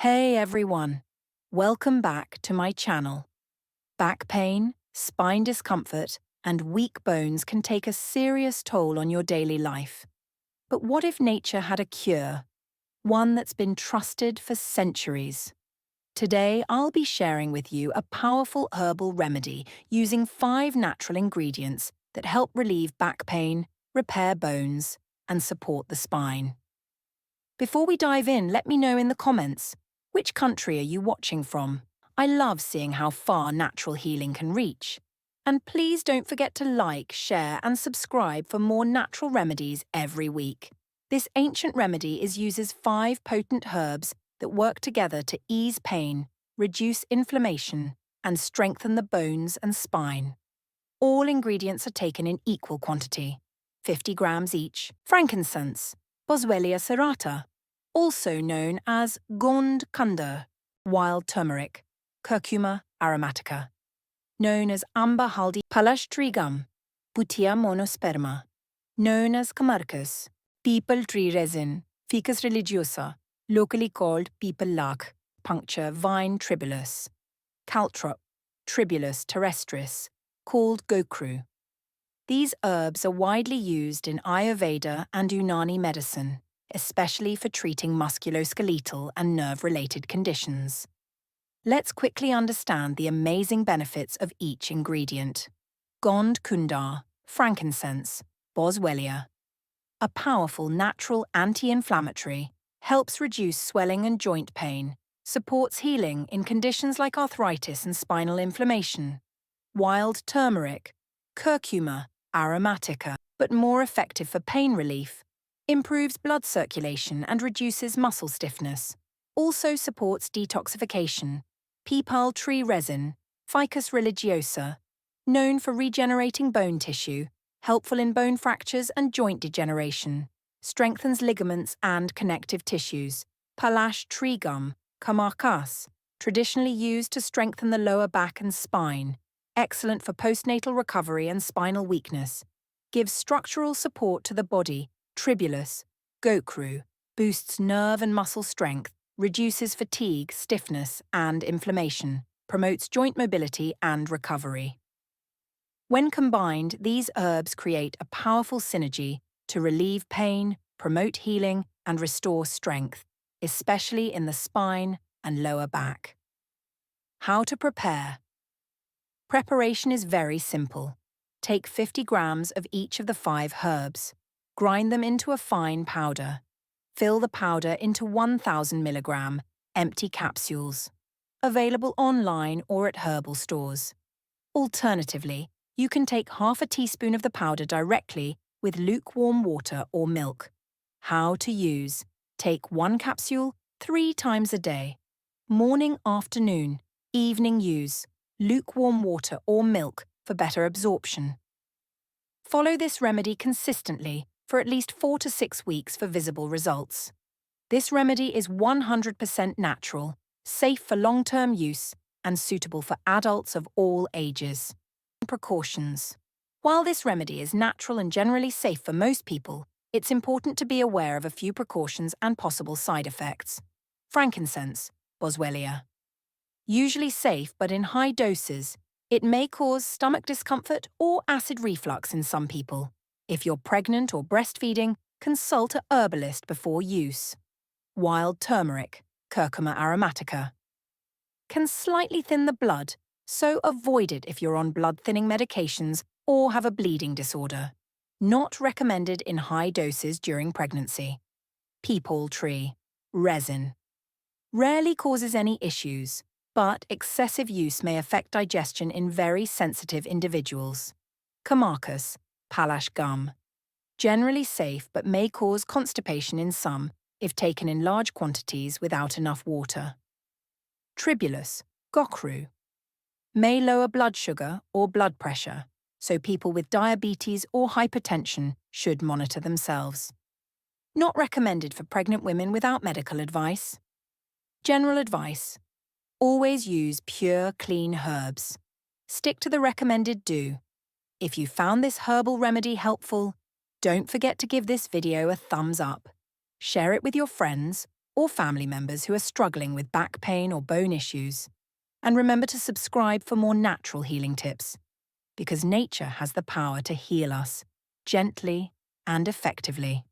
Hey everyone, welcome back to my channel. Back pain, spine discomfort, and weak bones can take a serious toll on your daily life. But what if nature had a cure? One that's been trusted for centuries. Today, I'll be sharing with you a powerful herbal remedy using 5 natural ingredients that help relieve back pain, repair bones, and support the spine. Before we dive in, let me know in the comments, which country are you watching from? I love seeing how far natural healing can reach. And please don't forget to like, share, and subscribe for more natural remedies every week. This ancient remedy uses 5 potent herbs that work together to ease pain, reduce inflammation, and strengthen the bones and spine. All ingredients are taken in equal quantity, 50 grams each. Frankincense, Boswellia serrata, also known as gond kunda, wild turmeric, Curcuma aromatica, known as amber haldi. Palash Tree Gum, Butia monosperma, known as Kamarkas. Peepal Tree Resin, Ficus religiosa, locally called Peepal Lark, puncture vine Tribulus. Caltrop, Tribulus terrestris, called Gokhru. These herbs are widely used in Ayurveda and Unani medicine, especially for treating musculoskeletal and nerve-related conditions. Let's quickly understand the amazing benefits of each ingredient. Gond kunda, frankincense, Boswellia. A powerful natural anti-inflammatory, helps reduce swelling and joint pain, supports healing in conditions like arthritis and spinal inflammation. Wild turmeric, curcuma, aromatica, but more effective for pain relief, improves blood circulation and reduces muscle stiffness. Also supports detoxification. Peepal Tree Resin, Ficus religiosa, known for regenerating bone tissue, helpful in bone fractures and joint degeneration, strengthens ligaments and connective tissues. Palash Tree Gum, Kamarkas, traditionally used to strengthen the lower back and spine, excellent for postnatal recovery and spinal weakness, gives structural support to the body. Tribulus, Gokhru, boosts nerve and muscle strength, reduces fatigue, stiffness, and inflammation, promotes joint mobility and recovery. When combined, these herbs create a powerful synergy to relieve pain, promote healing, and restore strength, especially in the spine and lower back. How to prepare? Preparation is very simple. Take 50 grams of each of the 5 herbs. Grind them into a fine powder. Fill the powder into 1,000 milligram empty capsules. Available online or at herbal stores. Alternatively, you can take half a teaspoon of the powder directly with lukewarm water or milk. How to use? Take 1 capsule 3 times a day. Morning, afternoon, evening use. Lukewarm water or milk for better absorption. Follow this remedy consistently for at least 4 to 6 weeks for visible results. This remedy is 100% natural, safe for long-term use, and suitable for adults of all ages. Precautions. While this remedy is natural and generally safe for most people, it's important to be aware of a few precautions and possible side effects. Frankincense, Boswellia. Usually safe, but in high doses, it may cause stomach discomfort or acid reflux in some people. If you're pregnant or breastfeeding, consult a herbalist before use. Wild turmeric, Curcuma aromatica. Can slightly thin the blood, so avoid it if you're on blood-thinning medications or have a bleeding disorder. Not recommended in high doses during pregnancy. Peepal Tree Resin. Rarely causes any issues, but excessive use may affect digestion in very sensitive individuals. Kamarkas, Palash Gum. Generally safe but may cause constipation in some if taken in large quantities without enough water. Tribulus, Gokhru. May lower blood sugar or blood pressure, so people with diabetes or hypertension should monitor themselves. Not recommended for pregnant women without medical advice. General advice. Always use pure, clean herbs. Stick to the recommended do. If you found this herbal remedy helpful, don't forget to give this video a thumbs up. Share it with your friends or family members who are struggling with back pain or bone issues. And remember to subscribe for more natural healing tips, because nature has the power to heal us gently and effectively.